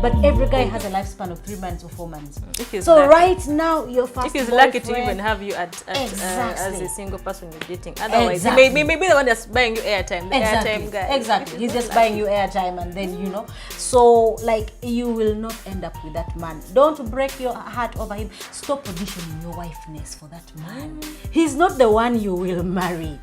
but every guy has a lifespan of 3 months or 4 months. So lucky. right now, your first if he's boyfriend, lucky to even have you as a single person you're dating. Otherwise, Exactly. he may be the one that's buying you airtime. The airtime guy. Exactly. He's just buying you airtime, and then So like, you will not end up with that man. Don't break your heart over him. Stop auditioning your wifeness for that man. He's not the one you will marry.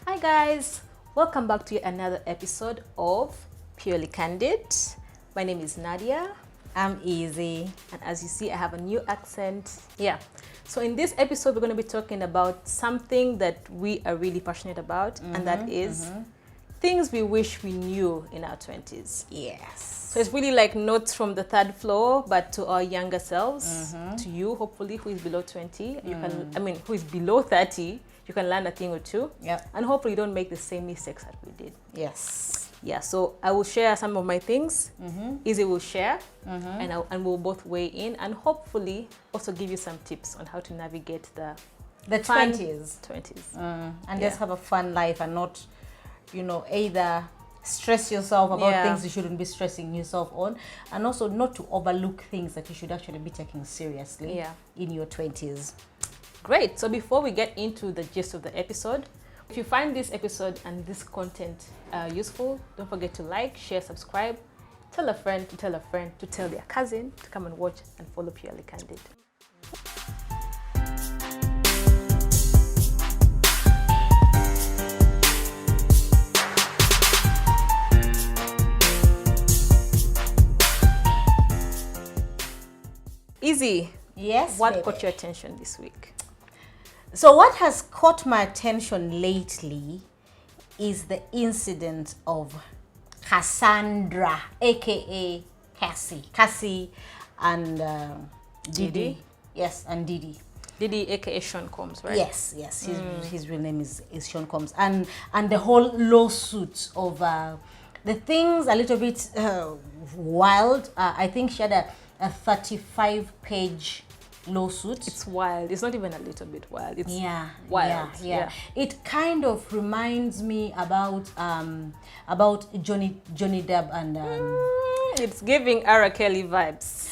Hi guys, welcome back to another episode of Purely Candid. My name is Nadia. I'm Easy. And as you see, I have a new accent. Yeah. So in this episode, we're going to be talking about something that we are really passionate about, and that is things we wish we knew in our 20s. Yes. So it's really like notes from the third floor, but to our younger selves, to you, hopefully, who is below 20, who is below 30, you can learn a thing or two. Yeah. And hopefully you don't make the same mistakes that we did. Yes. Yeah, so I will share some of my things. Izzy will share, and we'll both weigh in, and hopefully also give you some tips on how to navigate the 20s. And just have a fun life, and not, either stress yourself about things you shouldn't be stressing yourself on, and also not to overlook things that you should actually be taking seriously in your 20s. Great. So before we get into the gist of the episode, if you find this episode and this content useful, don't forget to like, share, subscribe, tell a friend to tell a friend to tell their cousin to come and watch and follow Purely Candid. Easy. Yes, What baby. caught your attention this week? So what has caught my attention lately is the incident of Cassandra, aka Cassie, and Didi. Didi? Yes, and Didi. Didi, aka Sean Combs, right? Yes. His real name is Sean Combs, and the whole lawsuit of the things a little bit wild. I think she had a 35-page lawsuit. It's wild. It's not even a little bit wild. It's wild. Yeah. It kind of reminds me about Johnny Depp and it's giving Ara Kelly vibes.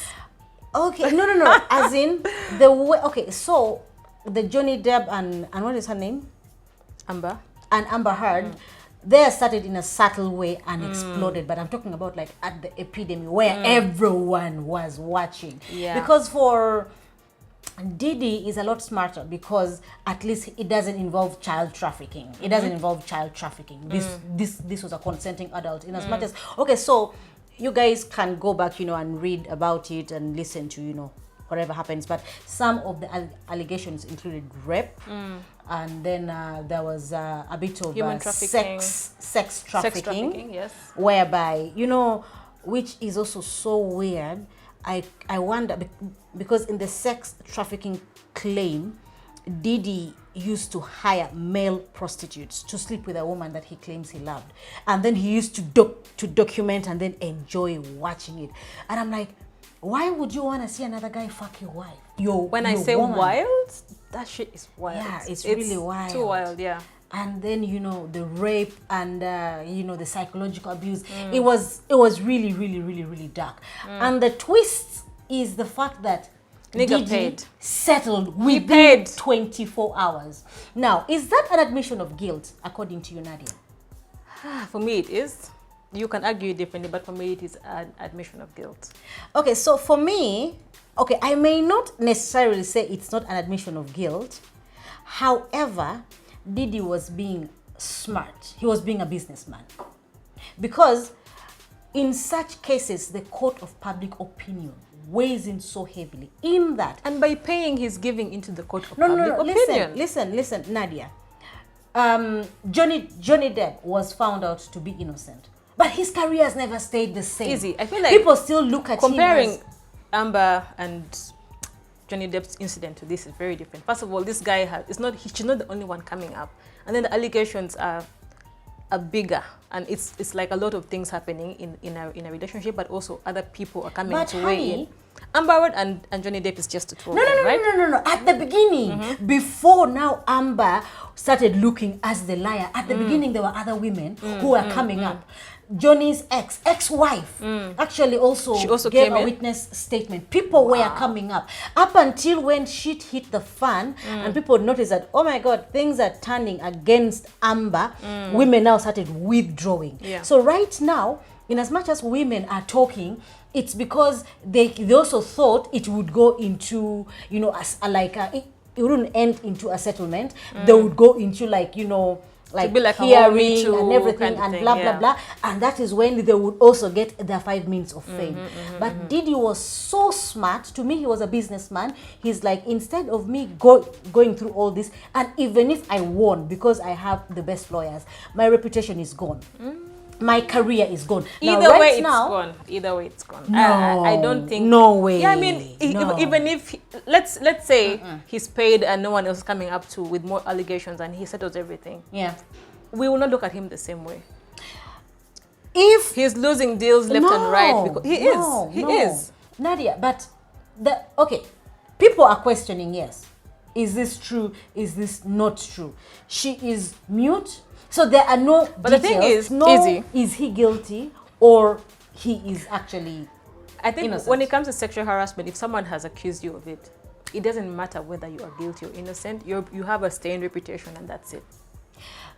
okay, no, as in the way. Okay, so the Johnny Depp and what is her name? Amber. And Amber Heard. They started in a subtle way and exploded, but I'm talking about like at the epidemic where everyone was watching. Yeah. Because for Didi is a lot smarter, because at least it doesn't involve child trafficking. It doesn't involve child trafficking. This was a consenting adult. In as much as so you guys can go back, and read about it and listen to, whatever happens. But some of the allegations included rape, and then there was a bit of Human trafficking. sex trafficking, yes. Whereby, which is also so weird. I wonder, because in the sex trafficking claim, Didi used to hire male prostitutes to sleep with a woman that he claims he loved, and then he used to document and then enjoy watching it. And I'm like, why would you want to see another guy fuck your wife? When I say woman. wild, that shit is wild. Yeah, it's really wild. Too wild, yeah. And then the rape and the psychological abuse. It was really, really, really, really dark. And the twist is the fact that Nigga Didi paid. settled He within paid. 24 hours. Now, is that an admission of guilt, according to you, Nadia? For me, it is. You can argue it differently, but for me, it is an admission of guilt. Okay, so for me, I may not necessarily say it's not an admission of guilt. However, Didi was being smart. He was being a businessman. Because in such cases, the court of public opinion weighs in so heavily in that. And by paying, he's giving into the court of public opinion. Listen, Nadia. Johnny Depp was found out to be innocent, but his career has never stayed the same. Easy. I feel like people still look at comparing him as Amber and Johnny Depp's incident to this is very different. First of all, this guy she's not the only one coming up, and then the allegations are bigger, and it's like a lot of things happening in a relationship, but also other people are coming to weigh in. Amber Heard and Johnny Depp is just a two of No, no, them, no, right? no, no, no. At the beginning, before now Amber started looking as the liar, at the beginning there were other women who were coming up. Johnny's ex-wife, actually She also also gave came a in? witness statement. People were coming up until when shit hit the fan and people noticed that, oh my God, things are turning against Amber. Women now started withdrawing. Yeah. So right now, in as much as women are talking, it's because they also thought it would go into, you know, as it wouldn't end into a settlement. They would go into like, you know, like be like a whole hearing Me Too and everything kind of and thing, blah yeah. blah blah, and that is when they would also get their 5 minutes of fame. But Diddy was so smart. To me, he was a businessman. He's like, instead of me going through all this, and even if I won because I have the best lawyers, my reputation is gone. My career is gone. Either now, right way, it's now, gone. Either way, it's gone. No, I don't think. no way. Yeah, I mean, No. even if let's say he's paid and no one else is coming up to with more allegations and he settles everything, yeah. we will not look at him the same way. If He's losing deals left and right because he is. Nadia, but okay, people are questioning, yes. Is this true? Is this not true? She is mute. So there are no But the details. thing is, no, Izzy, is he guilty or he is actually I think innocent? when it comes to sexual harassment, if someone has accused you of it, it doesn't matter whether you are guilty or innocent. You have a stained reputation and that's it.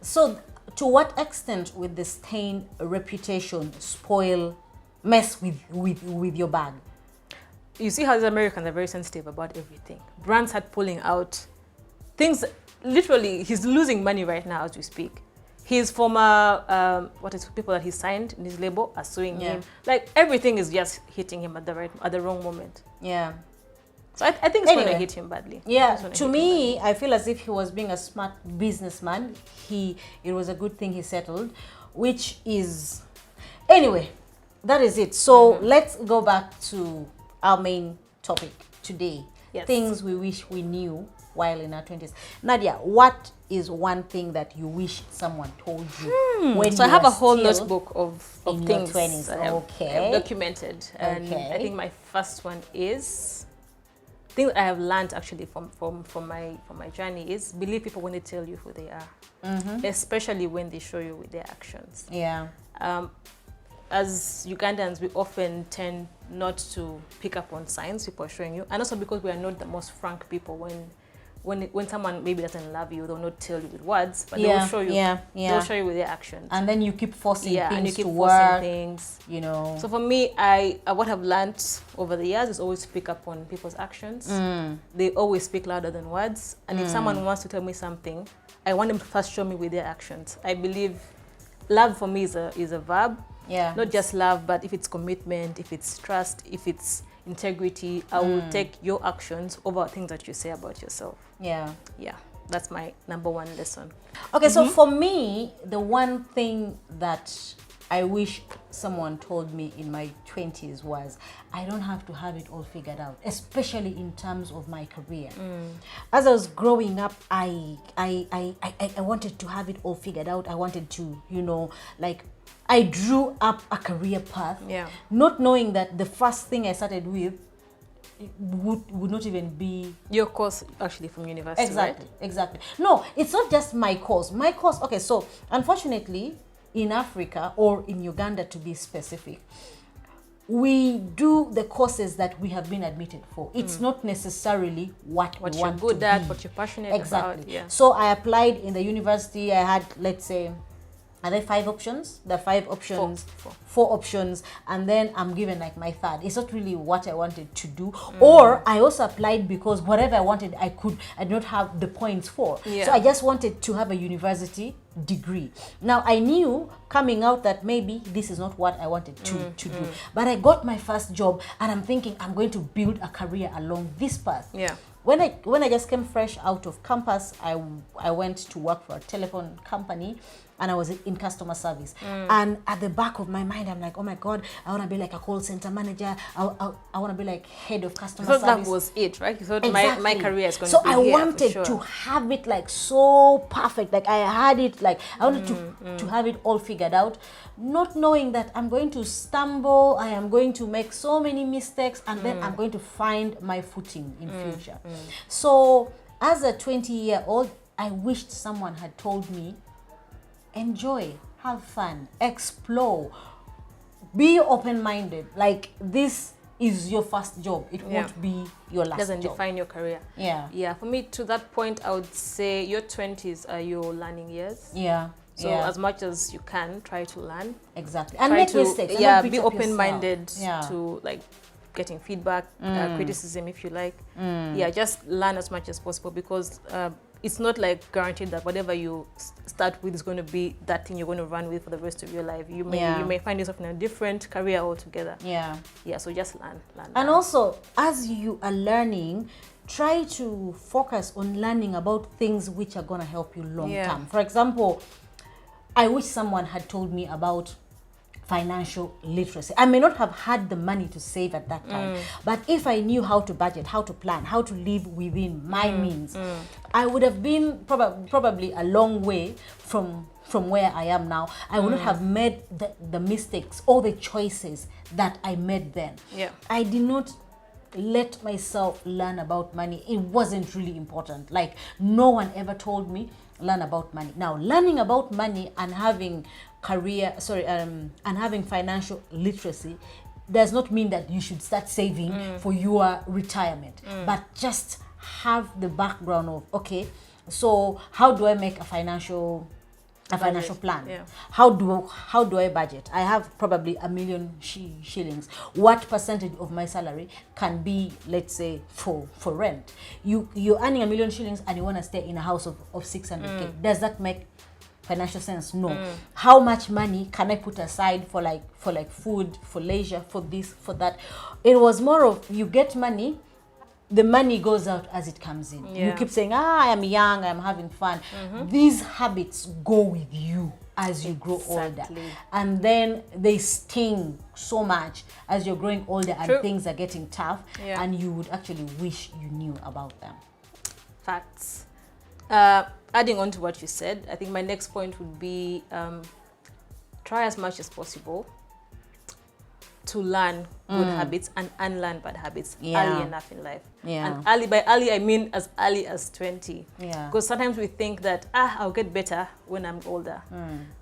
So to what extent would the stained reputation mess with your bag? You see how these Americans are very sensitive about everything. Brands had pulling out things. Literally, he's losing money right now as we speak. His former, people that he signed in his label are suing him. Like everything is just hitting him at the wrong moment. Yeah. So I think it's going Anyway. to hit him badly. Yeah, It's gonna to hit him me, I feel as if he was being a smart businessman. It was a good thing he settled, which is, anyway, that is it. So let's go back to our main topic today. Yes. Things we wish we knew while in our 20s. Nadia, what is one thing that you wish someone told you when So I you have were a whole still notebook of in your things 20s? that I've Okay. documented. And Okay. I think my first one is thing that I have learned actually from my journey is believe people when they tell you who they are, especially when they show you with their actions. Yeah. As Ugandans, we often tend not to pick up on signs people are showing you, and also because we are not the most frank people. When someone maybe doesn't love you, they'll not tell you with words, but they will show you. They'll show you with their actions. And then you keep forcing things and you keep to forcing work. things. You know. So for me, what I've learned over the years is always to pick up on people's actions. They always speak louder than words. And if someone wants to tell me something, I want them to first show me with their actions. I believe love for me is a verb. Yeah. Not just love, but if it's commitment, if it's trust, if it's integrity, I will take your actions over things that you say about yourself. Yeah. Yeah, that's my number one lesson. Okay, so for me, the one thing that I wish someone told me in my 20s was I don't have to have it all figured out, especially in terms of my career. As I was growing up, I wanted to have it all figured out. I wanted to, I drew up a career path, not knowing that the first thing I started with would not even be your course actually from university. Exactly, right? exactly. No, it's not just my course. My course, okay, so unfortunately in Africa or in Uganda to be specific, we do the courses that we have been admitted for. It's not necessarily what we you're want good to at, be. what you're passionate Exactly. about. Yeah. So I applied in the university. I had, let's say, are there 5 options? There are 5 options, four options, and then I'm given like my third. It's not really what I wanted to do. Or I also applied because whatever I wanted, I did not have the points for. Yeah. So I just wanted to have a university degree. Now I knew coming out that maybe this is not what I wanted to do. But I got my first job and I'm thinking I'm going to build a career along this path. Yeah. When I just came fresh out of campus, I went to work for a telephone company and I was in customer service. And at the back of my mind, I'm like, oh my God, I want to be like a call center manager. I want to be like head of customer So service. that was it, right? You thought Exactly. my career is going so to be I here, wanted for sure. to have it like so perfect. Like I had it, like I wanted to have it all figured figured out, not knowing that I'm going to stumble, I am going to make so many mistakes, and then I'm going to find my footing in future. So as a 20-year-old, I wished someone had told me, enjoy, have fun, explore, be open-minded. Like, this is your first job. It won't be your last doesn't job. define your career. Yeah, for me, to that point, I would say your 20s are your learning years. So as much as you can, try to learn. Exactly. And make mistakes. And Yeah, not beat be up open-minded yourself. to, like, getting feedback, criticism if you like. Yeah, just learn as much as possible, because it's not like guaranteed that whatever you start with is going to be that thing you're going to run with for the rest of your life. You may find yourself in a different career altogether. Yeah, so just learn. And also, as you are learning, try to focus on learning about things which are going to help you long term. For example, I wish someone had told me about financial literacy. I may not have had the money to save at that time, but if I knew how to budget, how to plan, how to live within my means, I would have been probably a long way from where I am now. I would not have made the mistakes or the choices that I made then. I did not let myself learn about money. It wasn't really important. Like, no one ever told me learn about money. Now, learning about money and having and having financial literacy does not mean that you should start saving for your retirement, but just have the background of, okay, so how do I make a financial plan? How do I budget? I have probably $1 million shillings. What percentage of my salary can be, let's say, for rent? You're earning $1 million shillings and you want to stay in a house of 600K. Does that make financial sense? No. How much money can I put aside for food, for leisure, for this, for that? It was more of, you get money, the money goes out as it comes in. You keep saying, I am young, I'm having fun. These habits go with you as you grow older, and then they sting so much as you're growing older and things are getting tough, and you would actually wish you knew about them. Facts. Adding on to what you said, I think my next point would be try as much as possible to learn good habits and unlearn bad habits early enough in life. And by early, I mean as early as 20. Because sometimes we think that, I'll get better when I'm older.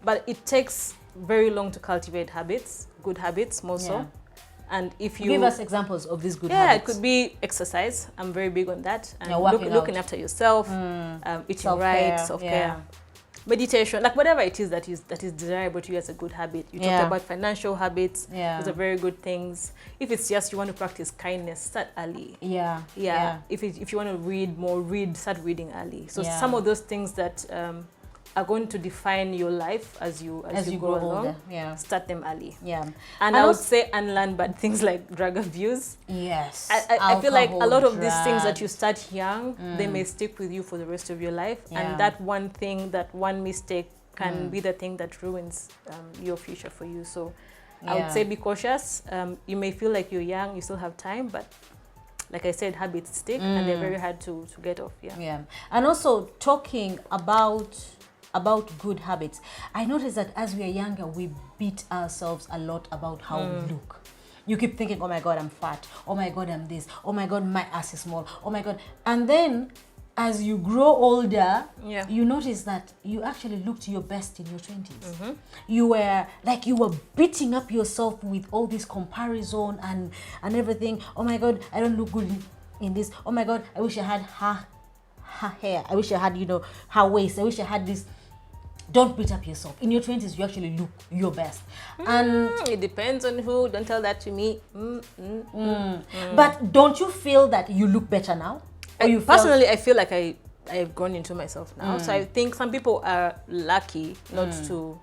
But it takes very long to cultivate habits, good habits more so. And if you give us examples of these good habits. It could be exercise. I'm very big on that. And looking after yourself, eating right, self-care, meditation, like whatever it is that is desirable to you as a good habit. You talked about financial habits. Those are very good things. If it's just you want to practice kindness, start early. If you want to read more, start reading early. So some of those things that are going to define your life as you grow along. Start them early. And I would say unlearn bad things like drug abuse. I feel like a lot of these things that you start young, they may stick with you for the rest of your life. And that one thing, that one mistake can be the thing that ruins your future for you. So I would say be cautious. You may feel like you're young, you still have time, but like I said, habits stick and they're very hard to get off. And also talking about good habits, I noticed that as we are younger, we beat ourselves a lot about how we look. You keep thinking, oh my God, I'm fat. Oh my God, I'm this. Oh my God, my ass is small. Oh my God. And then as you grow older, you notice that you actually looked your best in your 20s. You were beating up yourself with all this comparison and everything. Oh my God, I don't look good in this. Oh my God, I wish I had her hair. I wish I had, her waist. I wish I had this. Don't beat up yourself. In your 20s, you actually look your best. And it depends on who. Don't tell that to me. But don't you feel that you look better now? Personally, I feel like I've grown into myself now. So I think some people are lucky not to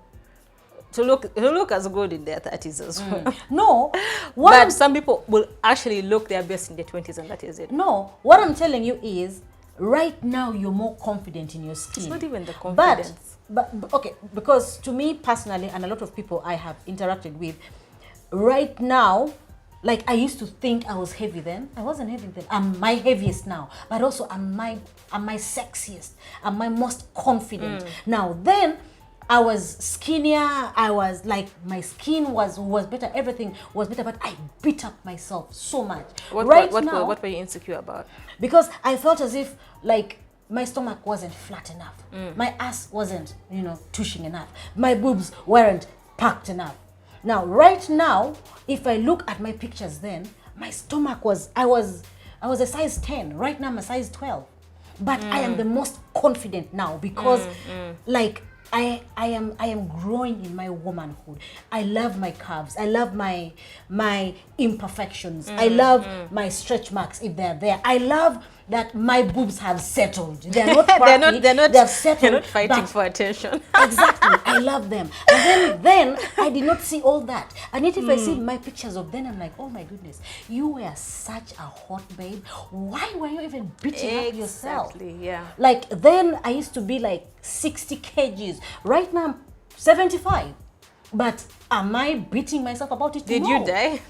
look as good in their 30s as well. No. But some people will actually look their best in their 20s, and that is it. No. What I'm telling you is, right now you're more confident in your skin. It's not even the confidence. But okay, because to me personally, and a lot of people I have interacted with, right now, like I used to think I was heavy then. I wasn't heavy then. I'm my heaviest now, but also I'm my sexiest. I'm my most confident now. Then I was skinnier. I was like, my skin was better. Everything was better, but I beat up myself so much. What were you insecure about? Because I felt as if like my stomach wasn't flat enough. My ass wasn't, tushing enough. My boobs weren't packed enough. Now, right now, if I look at my pictures then, my stomach I was a size 10. Right now I'm a size 12. But I am the most confident now because like I am growing in my womanhood. I love my curves. I love my imperfections. I love my stretch marks if they're there. I love that my boobs have settled. They're not quirky, they've settled. They're not fighting for attention. Exactly. I love them. And then I did not see all that. And yet if I see my pictures of them, I'm like, oh my goodness, you were such a hot babe. Why were you even beating up yourself? Exactly, yeah. Like then I used to be like 60 kgs. Right now I'm 75. But am I beating myself about it? Did you die?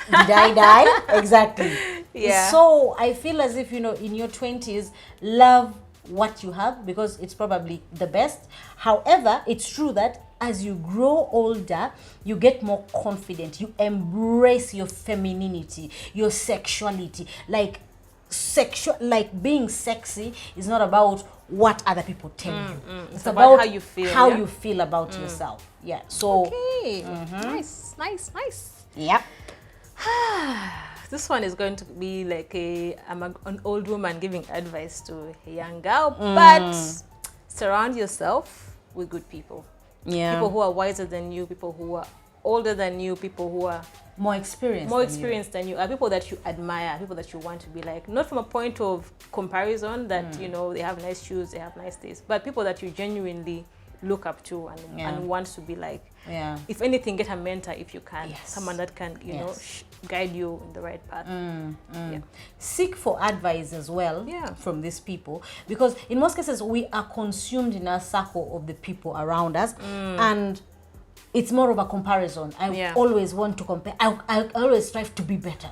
Did I die? Exactly. Yeah. So I feel as if, in your 20s, love what you have because it's probably the best. However, it's true that as you grow older, you get more confident. You embrace your femininity, your sexuality. Like being sexy is not about what other people tell you. It's about how you feel. How you feel about yourself. Yeah. So okay. Nice. Yep. This one is going to be like I'm an old woman giving advice to a young girl, but surround yourself with good people. Yeah. People who are wiser than you, people who are older than you, people who are more experienced than you, are people that you admire, people that you want to be like, not from a point of comparison that they have nice shoes, they have nice things, but people that you genuinely look up to and want to be like. Yeah. If anything, get a mentor if you can. Yes. Someone that can, guide you in the right path. Yeah. Seek for advice as well from these people, because in most cases we are consumed in a circle of the people around us, and it's more of a comparison. I always want to compare. I always strive to be better,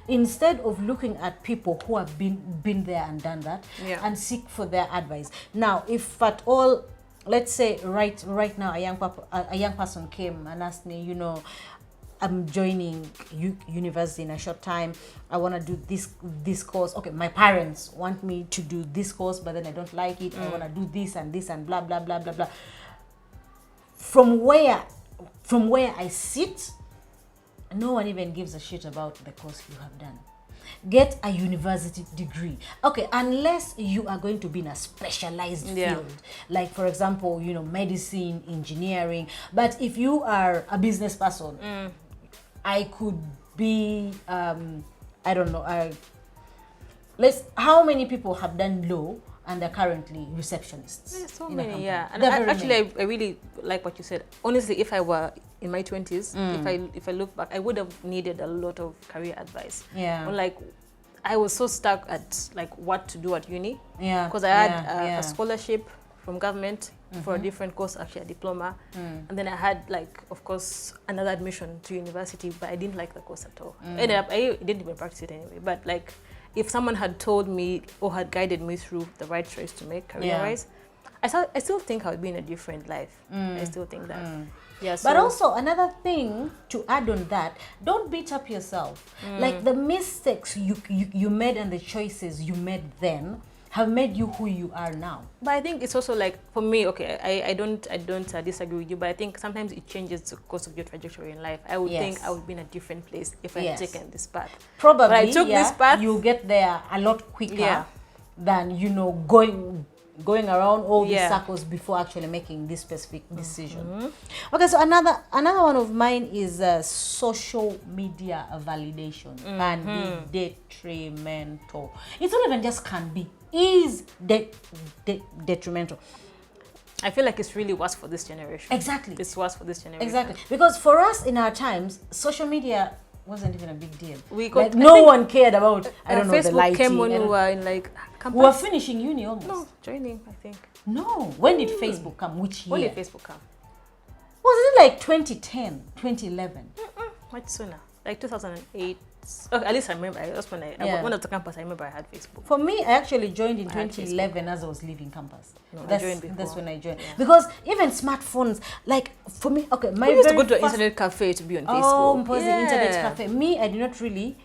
instead of looking at people who have been there and done that, and seek for their advice. Now, if at all, let's say right now a young person came and asked me, I'm joining university in a short time. I want to do this course. Okay, my parents want me to do this course, but then I don't like it. I want to do this and blah blah blah blah blah. From where I sit, no one even gives a shit about the course you have done. Get a university degree. Okay, unless you are going to be in a specialized field, like for example, medicine, engineering. But if you are a business person, I could be, I don't know, how many people have done law and are currently receptionists? Yeah, so many, And I really like what you said. Honestly, if I were in my 20s, if I look back, I would have needed a lot of career advice. Yeah. Like, I was so stuck at like what to do at uni. Yeah. Because I had a scholarship from government for a different course, actually a diploma, and then I had like, of course, another admission to university, but I didn't like the course at all. Ended up, I didn't even practice it anyway. But like, if someone had told me or had guided me through the right choice to make career-wise, I still think I would be in a different life. I still think that. Yeah, so. But also another thing to add on that, don't beat up yourself. Like the mistakes you made and the choices you made then have made you who you are now. But I think it's also like, for me, okay, I don't disagree with you, but I think sometimes it changes the course of your trajectory in life. I would think I would be in a different place if I had taken this path. Probably, but I took this path. You get there a lot quicker than, going around all these circles before actually making this specific decision. Okay, so another one of mine is social media validation can be detrimental. It's not even just can be, is detrimental. I feel like it's really worse for this generation. Exactly. It's worse for this generation. Exactly. Because for us in our times, social media wasn't even a big deal. No one cared about, I don't know, Facebook the lighting. Came when we were in like campus. We were finishing uni almost. No, joining, I think. No. When did Facebook come? Which year? When did Facebook come? Was it like 2010, 2011? Much sooner. like 2008. Okay, at least I remember. That's when I went to campus. I remember I had Facebook. For me, I actually joined in I had 2011 as I was leaving campus. No, that's, I joined before. that's when I joined. Yeah. Because even smartphones, like for me, okay, my We used to very go to an first- internet cafe to be on Oh, Facebook. because the internet cafe. Me, I did not really.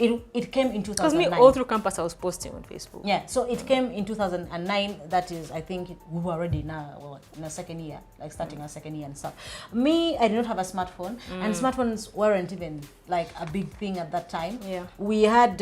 It came in Because me, 2009. all through campus, I was posting on Facebook. Yeah, so it came in 2009. That is, I think we were already now in a second year, like starting our second year and stuff. Me, I did not have a smartphone, and smartphones weren't even like a big thing at that time. Yeah. We had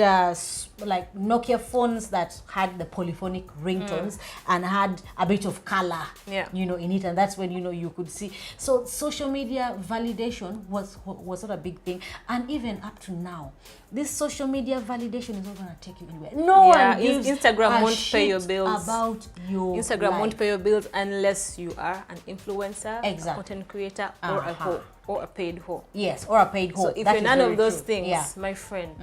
like Nokia phones that had the polyphonic ringtones and had a bit of color, Yeah. in it, and that's when you could see. So social media validation was not a big thing, and even up to now, this social media validation is not going to take you anywhere. No one gives Instagram a won't pay your shit bills. about your Instagram life. won't pay your bills unless you are an influencer, Exactly. a content creator, or a hoe, or a paid hoe. Yes, or a paid So hoe. if That you're is none very of those true. things, Yeah. my friend,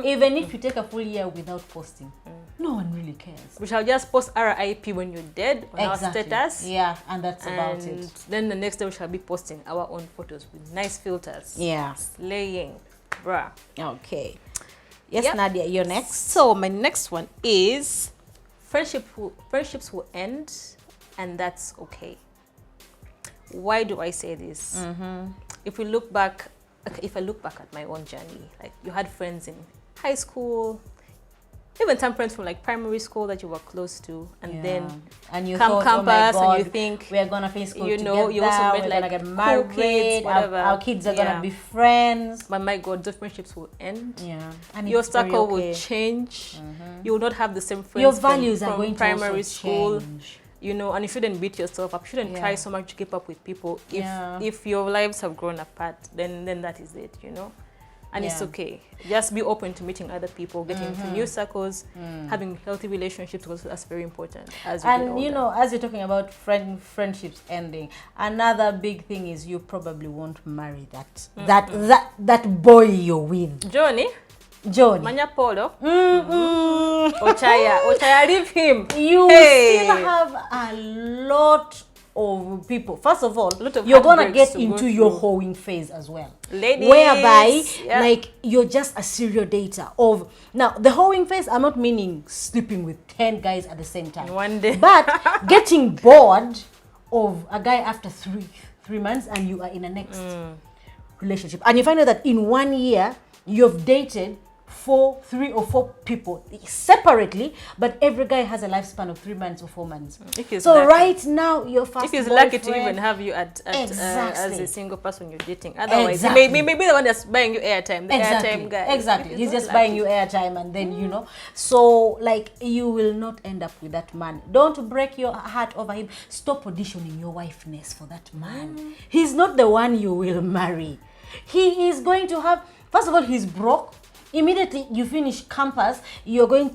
Even if you take a full year without posting, no one really cares. we shall just post RIP when you're dead on our Exactly. status. Yeah, and that's about And it. then the next day we shall be posting our own photos with nice filters. Yeah. Slaying. Bruh. Okay. Yes, Yep. Nadia, you're next. So my next one is friendships will end, and that's okay. Why do I say this? If I look back at my own journey, like you had friends in high school, even some friends from like primary school that you were close to, and then and you come thought, campus oh my God, and you think we are gonna finish school you together. also met we're like gonna get cool married. kids, whatever. Our kids are Yeah. gonna be friends. but my God, those friendships will end. Yeah, and Your it's very circle okay. will change. You will not have the same friends. Your values from are going primary to also school. change. And you shouldn't beat yourself up. You shouldn't try Yeah. so much to keep up with people. Yeah. If your lives have grown apart, then that is it, And it's Yeah. okay. Just be open to meeting other people, getting into new circles, having healthy relationships, because that's very important as you get And older. as you're talking about friendships ending, another big thing is you probably won't marry that boy you're with. Johnny, John. Manya Polo, Ochaya, leave him. You Hey. still have a lot of people. First of all, lot of you're gonna heartbreaks get to go into your through. hoeing phase as well. Ladies, Whereby, yeah. like, you're just a serial dater of... Now, the hoeing phase, I'm not meaning sleeping with 10 guys at the same time. One day. But getting bored of a guy after three months and you are in a next relationship. And you find out that in 1 year, you've dated 3 or 4 people separately, but every guy has a lifespan of 3 months or 4 months. If he's So lucky. right now, your first If he's lucky to boyfriend- even have you at as Exactly. a single person you're dating. Otherwise, Exactly. he may be the one that's buying you airtime, the airtime guy. Exactly. If He's not just lucky. buying you airtime, and then So like, you will not end up with that man. Don't break your heart over him. Stop auditioning your wifeness for that man. He's not the one you will marry. He is going to have. First of all, he's broke. Immediately you finish campus, you're going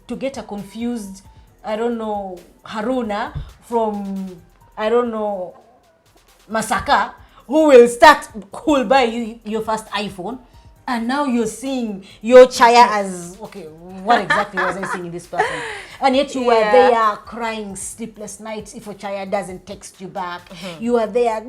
to get a confused, Haruna from, Masaka, who will buy you your first iPhone. And now you're seeing your Chaya as, okay, what exactly was I seeing in this person? And yet you were there crying sleepless nights if your Chaya doesn't text you back. You are there,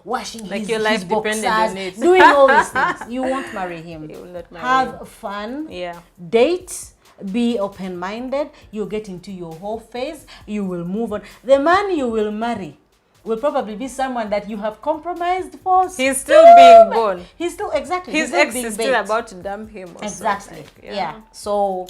washing Like his, your life his boxers, depended on it. doing all these things. You won't marry him. You will not marry Have fun. Yeah. Date. Be open-minded. You get into your whole phase. You will move on. The man you will marry will probably be someone that you have compromised for. He's still being born. He's still, exactly. His he's still ex being is still baked. about to dump him. Or Exactly. something. Yeah. So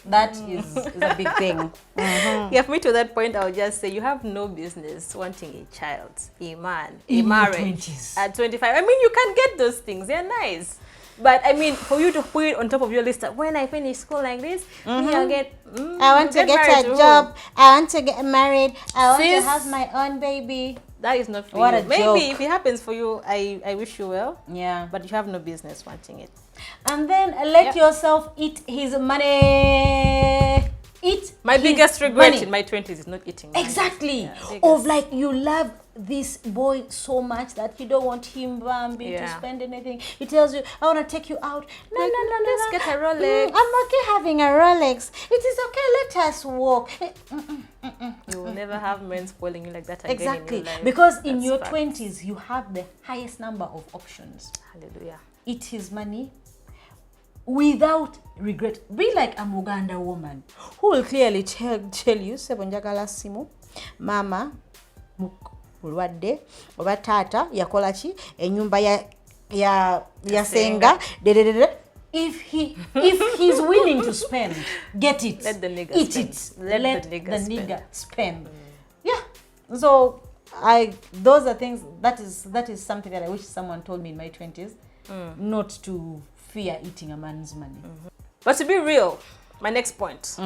that is a big thing. Yeah, for me to that point, I would just say you have no business wanting a child, a man, a In your marriage 20s. at 25. I mean, you can get those things; they're nice. But I mean, for you to put it on top of your list that when I finish school like this, I'll get. I want to get married a to job. I want to get married. I want Sis. to have my own baby. That is not for What you. a Maybe joke. if it happens for you, I wish you well. Yeah. But you have no business wanting it. And then let yourself eat his money. Eat My his biggest regret money. in my 20s is not eating. money. Exactly. Yeah, Of biggest. like, you love this boy so much that you don't want him, Bambi, to Yeah. spend anything. He tells you, I want to take you out. No, Like, no, no, no. let's no. get a Rolex. I'm okay having a Rolex. It is okay. Let us walk. You will never have men spoiling you like that again Exactly. in your life. Because in That's your fact. 20s, you have the highest number of options. Hallelujah. eat his money without regret. Be like a Muganda woman who will clearly tell you, sebonjagala simu, mama mulwadde oba taata yakola ki enyumba ya senga if he's willing to spend, get it, let the nigga eat spend. it, Let the the nigga nigga spend. Yeah, so those are things that is something that I wish someone told me in my 20s, not to fear eating a man's money. But to be real, my next point,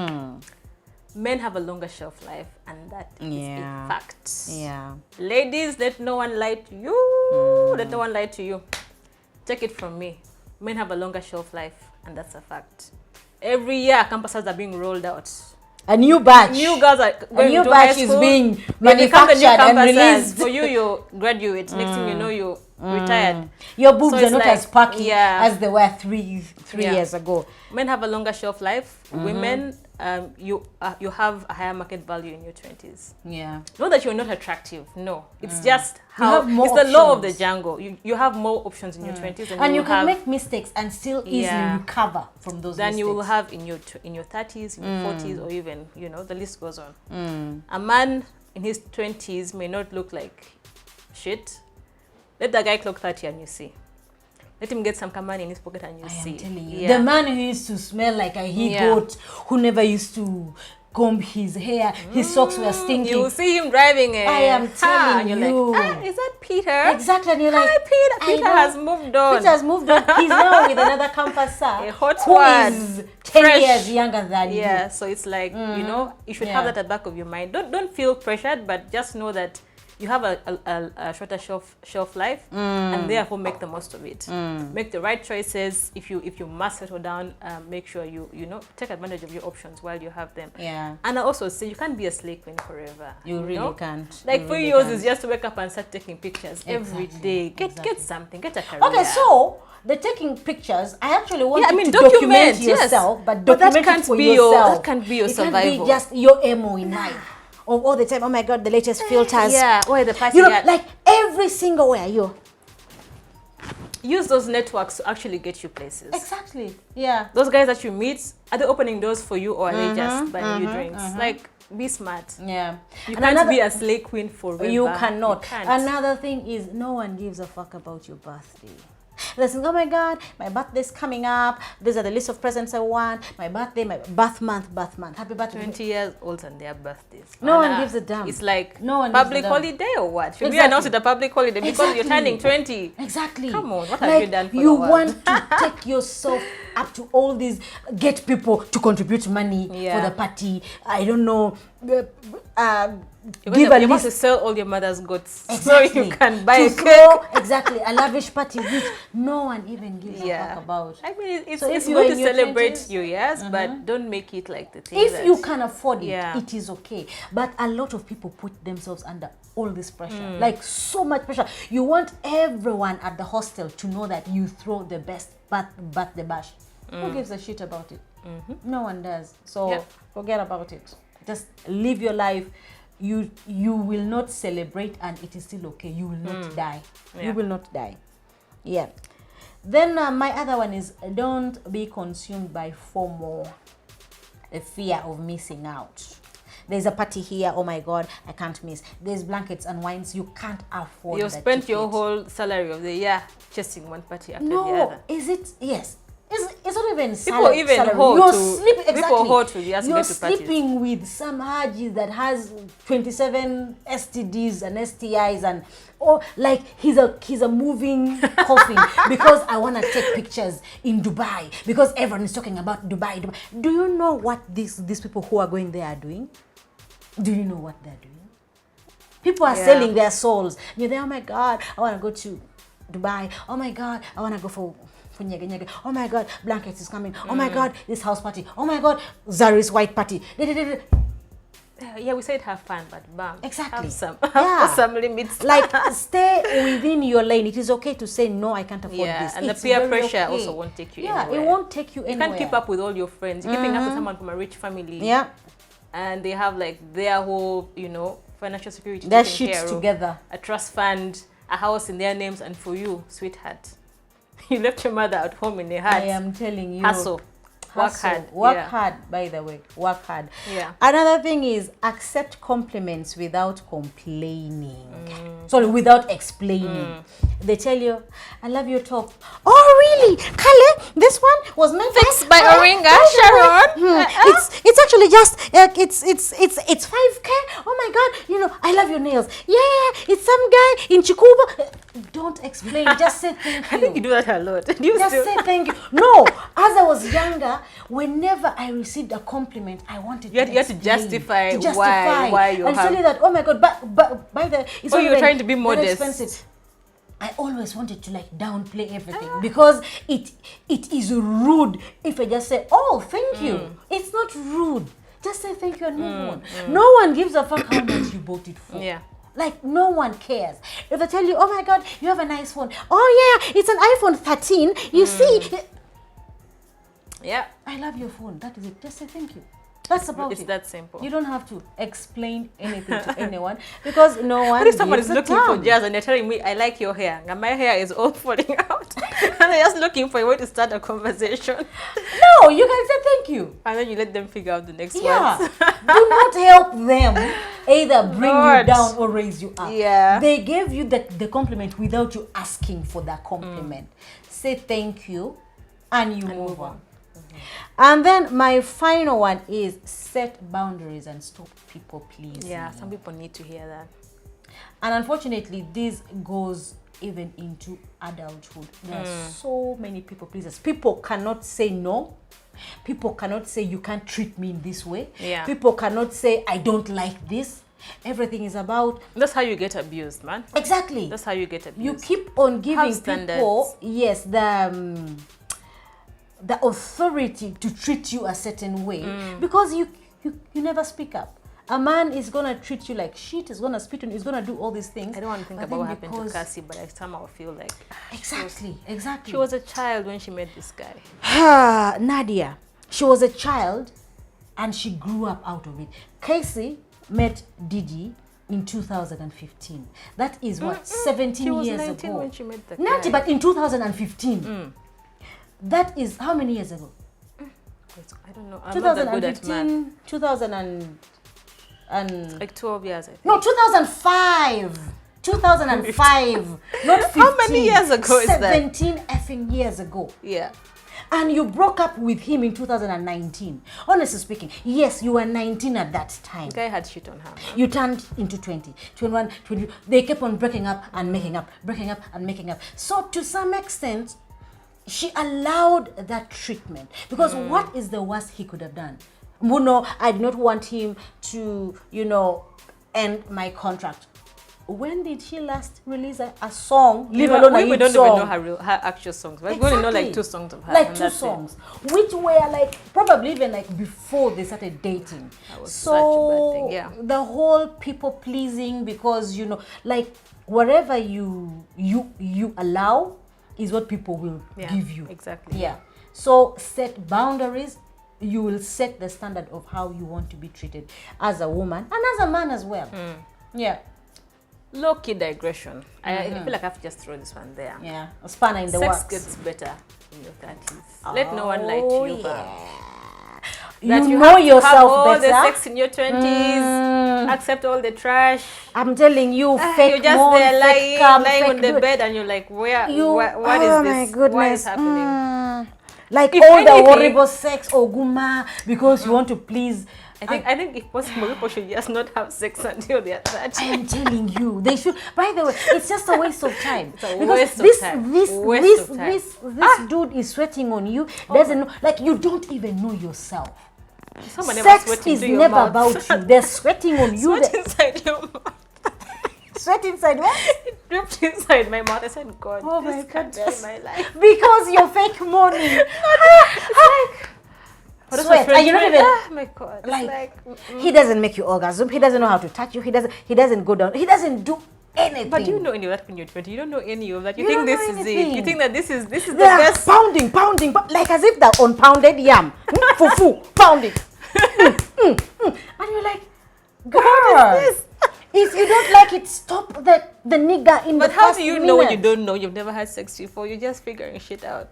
men have a longer shelf life, and that is a fact. Yeah. Ladies, let no one lie to you. Let no one lie to you. Take it from me. Men have a longer shelf life, and that's a fact. Every year, campuses are being rolled out. A new batch. New girls are going new to batch high school. is being They become the new manufactured and campuses. released. For you graduate. Next thing you know, you retired. Your boobs So are it's not like, as sparkly yeah. as they were three Yeah. years ago. Men have a longer shelf life. Women, you have a higher market value in your 20s. Yeah. Not that you're not attractive. No, it's just how have more it's the law of the options. jungle. You have more options in your 20s, And you can have make mistakes and still easily Yeah. recover from those than mistakes. you will have in your 30s, in your 40s, or even the list goes on. A man in his 20s may not look like shit. Let the guy clock 30 and you see. Let him get some money in his pocket and you see. I'm telling you. Yeah. The man who used to smell like a he-goat, who never used to comb his hair, his socks were stinking. You will see him driving a I am telling and you're you. like, is that Peter? Exactly. And you're like, Hi, Peter. I Peter know. has moved on. Peter has moved on. He's now with another campusser A hot who one. is 10 Fresh. years younger than Yeah, so it's like, you should have that at the back of your mind. Don't feel pressured, but just know that you have a shorter shelf life, and therefore make the most of it. Make the right choices. If you must settle down, make sure you take advantage of your options while you have them. Yeah. And I also say you can't be a slay queen forever. You really can't. Like You for really yours can't. is just to wake up and start taking pictures every day. Get something. Get a career. Okay, so the taking pictures, I actually want you to document document yourself, but that document can't it for be yourself. that can't be your It survival. can't be just your emo in life. All the time, oh my God, the latest filters. Yeah, or the party. You know, like every single way you. Use those networks to actually get you places. Exactly. Yeah. Those guys that you meet, are they opening doors for you, or are they just buying you drinks? Like, be smart. Yeah. You And can't be a slay queen forever. You cannot. You can't. Another thing is, no one gives a fuck about your birthday. Listen, oh my God, my birthday's coming up. These are the list of presents I want. My birthday, my birth month. Happy birthday. 20 years old and their birthdays. No one gives a damn. It's like No one gives a public damn. holiday or what? Should we Exactly. announce it a public holiday because you're Exactly. turning 20? Exactly. Come on, what like, have you done for you the world? want to take yourself up to all these, get people to contribute money Yeah. for the party. I don't know. You list. must sell all your mother's goods Exactly. so you can buy to a throw, cake. exactly, a lavish party which no one even gives a fuck about. I mean, it's So if it's you are good in to your celebrate 20s, you, yes, but don't make it like the thing. If that, you can afford it, Yeah. it is okay. But a lot of people put themselves under all this pressure, like so much pressure. You want everyone at the hostel to know that you throw the best birthday bash. Who gives a shit about it? No one does. So Yeah. forget about it. Just live your life. You will not celebrate, and it is still okay. You will not die. Yeah. You will not die. Yeah. Then my other one is, don't be consumed by FOMO, the fear of missing out. There's a party here, oh my God, I can't miss. There's blankets and wines, you can't afford. You've the spent your ticket. whole salary of the year chasing one party after the No, other. is it? Yes. It's not even People even salary. hold You're to- sleeping, people exactly. hold to just You're get to parties. sleeping with some Haji that has 27 STDs and STIs, and like he's a moving coffin because I want to take pictures in Dubai because everyone is talking about Dubai. Do you know what these people who are going there are doing? Do you know what they're doing? People are selling their souls. You're there, oh my God, I want to go to Dubai. Oh my God, I want to go for nyege nyege. Oh my God, blankets is coming. Oh my God, this house party. Oh my God, Zari's white party. Yeah, we said have fun, but bam. Exactly. Have some, Yeah. have some limits. Like, stay within your lane. It is okay to say, no, I can't afford Yeah, this. and It's the peer very pressure okay. also won't take you Yeah, anywhere. it won't take you You anywhere. can't keep up with all your friends. You're keeping up with someone from a rich family. Yeah. And they have like their whole, financial security Their taken care shit of. together. A trust fund, a house in their names, and for you, sweetheart, You left your mother at home in a hut. I am telling you. Hustle. Work hard. Work Yeah. hard, by the way. Work hard. Yeah. Another thing is accept compliments without complaining. Sorry, without explaining. They tell you, I love your top. Oh, really? Kale, this one was meant Fixed by Oringa, Sharon. It's actually just it's 5K. Oh my God! You know, I love your nails. Yeah, it's some guy in Chikuba. Don't explain. Just say thank you. I think you do that a lot. Do you Just still? say thank you. No, as I was younger, whenever I received a compliment, I wanted You had to justify why you and have. tell you that, oh my God, but by the it's Oh, not you were even trying to be that modest. expensive. I always wanted to like downplay everything because it is rude if I just say, oh, thank you. It's not rude. Just say thank you and move on. No one gives a fuck how much you bought it for. Yeah. Like, no one cares. If they tell you, oh my God, you have a nice phone. Oh yeah, it's an iPhone 13. You see, Yeah. I love your phone. That is it. Just say thank you. That's about It's it. that simple. You don't have to explain anything to anyone because no one What if someone is gives a looking for damn. jazz and they're telling me, I like your hair, and my hair is all falling out, and they're just looking for a way to start a conversation, No, you can say thank you. and then you let them figure out the next Yeah. words. Do not help them either bring you Lord. down or raise you up. Yeah. They gave you the compliment without you asking for that compliment. Say thank you and you move on. And then my final one is set boundaries and stop people pleasing. Yeah, some people need to hear that. And unfortunately, this goes even into adulthood. There are so many people pleasers. People cannot say no. People cannot say you can't treat me in this way. Yeah. People cannot say I don't like this. Everything is about That's how you get abused, man. exactly. That's how you get abused. You keep on giving Have standards. people the authority to treat you a certain way because you never speak up. A man is gonna treat you like shit. Is gonna spit on you. Is gonna do all these things. I don't want to think But about what then happened to because- Cassie, but I somehow feel like Exactly. she was a child when she met this guy. Nadia, she was a child and she grew up out of it. Casey met Didi in 2015. That is what, 17 She was years 19 ago. when she met the Nadia, guy. but in 2015. That is how many years ago? I don't know. I'm not that good at math. 2015, Like 12 years, I think. no, 2005. 2005. Not 15. How many years ago is that? 17 effing years ago. Yeah. And you broke up with him in 2019. Honestly speaking, yes, you were 19 at that time. The guy had shit on her. You turned into 20, 21, 22. They kept on breaking up and making up, breaking up and making up. So to some extent, she allowed that treatment. Because what is the worst he could have done? Muno, I did not want him to, end my contract. When did she last release a song? Leave alone a we hit don't song. even know her actual songs. We're going to know like 2 songs of her. Like and 2 that's it. songs, which were like probably even like before they started dating. That was So such a bad thing, yeah. the whole people pleasing, because like whatever you allow is what people will Yeah, give you. exactly. Yeah. So set boundaries. You will set the standard of how you want to be treated as a woman and as a man as well. Yeah. Low-key digression. I feel like I have to just throw this one there. Yeah. A spanner in the Sex works. gets better in your 30s. Let no one lie to you, but You you know have to have yourself all the better. sex in your 20s, accept all the trash. I'm telling you, fake You're just moan, there fake lying, cum, lying fake on the do- bed, and you're like, what is oh my this? goodness. What is happening? Like If all the anything- horrible sex, oguma, because you want to please. I think if possible, people should just not have sex until they're 30. I am telling you, they should. By the way, it's just a waste of time. It's a Because waste of this, time. This, Waste this, of time. this dude is sweating on you. Doesn't know, like you don't even know yourself. Someone never Sex sweat is into your never mouth. about you. They're sweating on you. Sweat They- inside your mouth. Sweat inside what? It dripped inside my mouth. I said, God, Oh my this can't be goodness. my life. Because you're fake money. But that's Sweat. my And you're not friend, even oh my God. like. He doesn't make you orgasm. He doesn't know how to touch you. He doesn't go down. He doesn't do anything. But you know any of that when you're 20. You don't know any of that. You, You think don't this know is it. You anything. think that this is the They are best. pounding, like as if they're on pounded yam. Fufu, pounding. And you're like, girl, What is this? If you don't like it, stop the nigger in the But how first do you know when you minute. don't know? You've never had sex before. You're just figuring shit out.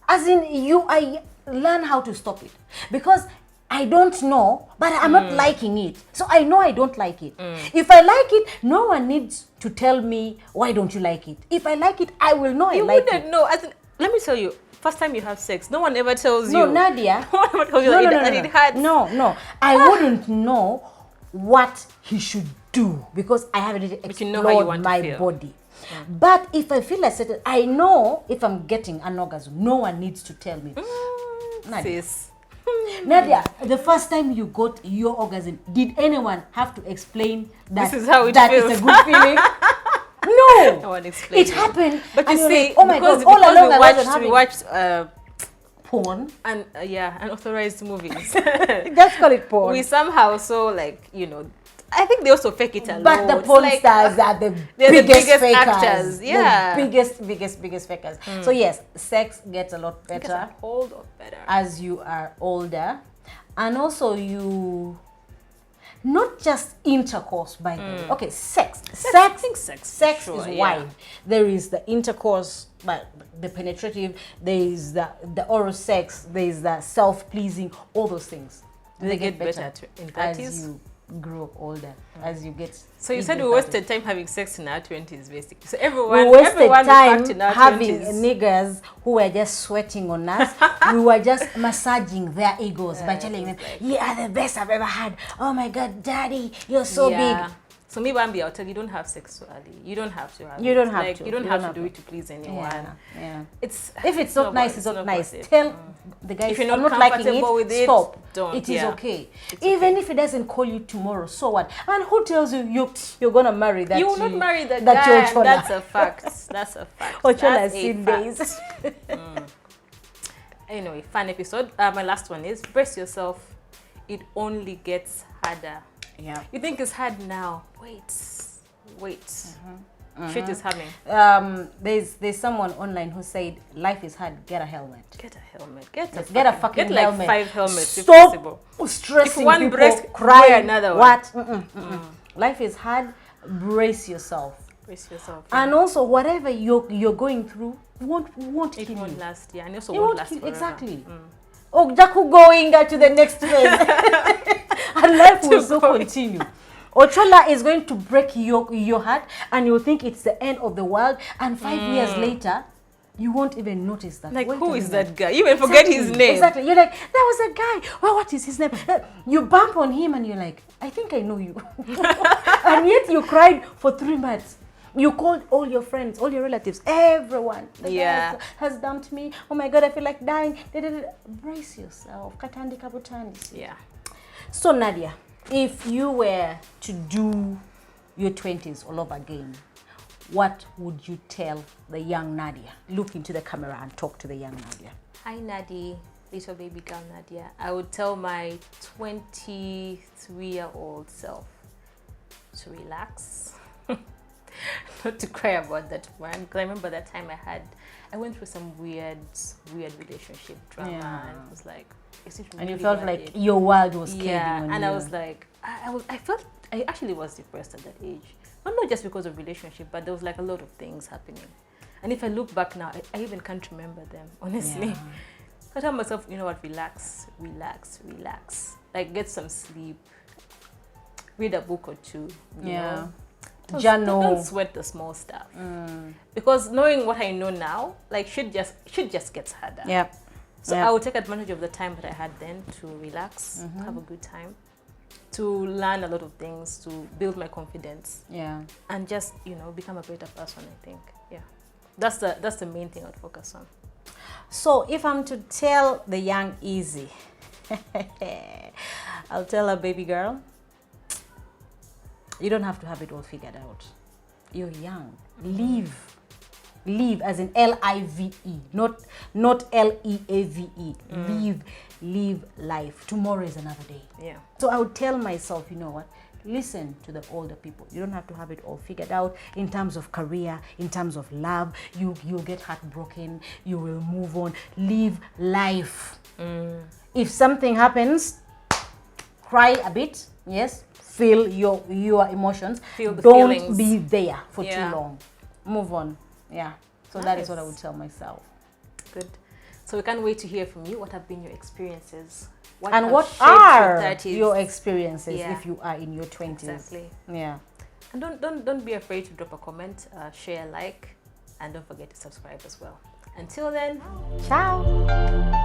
As in, I learn how to stop it. Because I don't know, but I'm not liking it. So I know I don't like it. If I like it, no one needs to tell me, why don't you like it? If I like it, I will know I like it. You wouldn't know. As in, let me tell you, first time you have sex, no one ever tells No, you. Nadia. No one ever tells you that it hurts. No. I wouldn't know what he should do because I haven't really you explored know how you want to my feel. body. But if I feel like certain, I know if I'm getting an orgasm, no one needs to tell me. Nadia. Sis. Nadia, the first time you got your orgasm, did anyone have to explain that This is how it that feels. is a good feeling? No. No one explained It happened. But and you you're see, like, oh my because, God, all because along I wasn't having we watched porn. and unauthorized movies. Just call it porn. We somehow so I think they also fake it a lot. But the It's porn like, stars are the they're the biggest biggest fakers. actors, yeah. The biggest fakers. So yes, sex gets a lot Gets better a whole lot better. as you are older. And also you, not just intercourse, by the way. Okay, sex. I think sex for is sure, wide. yeah. There is the intercourse, but the penetrative, there is the oral sex, there is the self-pleasing, all those things. They get better in as 30s. you grow older, as you get. So you said even we 30s. wasted time having sex in our 20s, basically. So We everyone wasted packed time in our having 20s. niggas who were just sweating on us. We were just massaging their egos by telling them, "You are the best I've ever had. Oh my God, Daddy, you're so big." So me, Bambi, I'll tell you, don't have sex so early. You don't have to have You it. don't have to. You don't have to do it to please anyone. Yeah. It's If it's not nice, it's not nice. worth it. Tell the guys, If you're I'm not not liking comfortable it, with it, stop. don't, It is yeah. okay. It's Even if it doesn't call you tomorrow, so what? And who tells you you're gonna marry that? You will not marry the that guy. Ochola. That's a fact. That's a fact. Ochola That's has a seen fact. days. Anyway, fun episode. My last one is brace yourself. It only gets harder. Yeah. You think it's hard now? Wait. Shit is happening. There's someone online who said life is hard. Get a helmet. Get a helmet. Get a fucking get like helmet. 5 helmets if Stop possible. stressing If one people, breaks, crying. buy another one. What? Life is hard. Brace yourself. Brace yourself. And also, whatever you're going through won't it kill won't you. last. Yeah, and also It won't won't last kill forever. exactly. Oh, Jaku going to the next phase, and life will so continue. Ochola is going to break your heart, and you'll think it's the end of the world. And 5 years later, you won't even notice that. Like, Wait who a is minute. that guy? You even forget his name. Exactly. You're like, there was a guy. Well, what is his name? You bump on him and you're like, I think I know you. And yet you cried for 3 months. You called all your friends, all your relatives, everyone. The guy has dumped me. Oh my God, I feel like dying. Brace yourself. Katandi kabutani. Yeah. So Nadia, if you were to do your 20s all over again, what would you tell the young Nadia? Look into the camera and talk to the young Nadia. Hi, Nadia, little baby girl Nadia. I would tell my 23-year-old self to relax, not to cry about that one. Because I remember that time I went through some weird relationship drama, and it was like, is it really? And you felt worth like it? your world was caving Yeah, on and you. I was like, I actually was depressed at that age. Not just because of relationship, but there was like a lot of things happening. And if I look back now, I even can't remember them, honestly. Yeah. I tell myself, you know what, relax. Like, get some sleep. Read a book or two. You know? Don't sweat the small stuff. Because knowing what I know now, like, shit just gets harder. Yeah. So I will take advantage of the time that I had then to relax, have a good time, to learn a lot of things, to build my confidence. Yeah. And just, become a better person, I think. Yeah. That's the main thing I'd focus on. So if I'm to tell the young Easy, I'll tell her, baby girl, you don't have to have it all figured out. You're young. Live as in L-I-V-E, not L-E-A-V-E. Live life. Tomorrow is another day. Yeah. So I would tell myself, you know what? Listen to the older people. You don't have to have it all figured out in terms of career, in terms of love. You'll get heartbroken. You will move on. Live life. If something happens, cry a bit, yes, feel your emotions. Feel the Don't feelings. be there for Yeah. too long. Move on. Yeah. So that is what I would tell myself. Good. So we can't wait to hear from you. What have been your experiences? What And have what shaped your are 30s? your experiences Yeah. if you are in your 20s? Exactly. Yeah. And don't be afraid to drop a comment, share, like, and don't forget to subscribe as well. Until then, Ciao.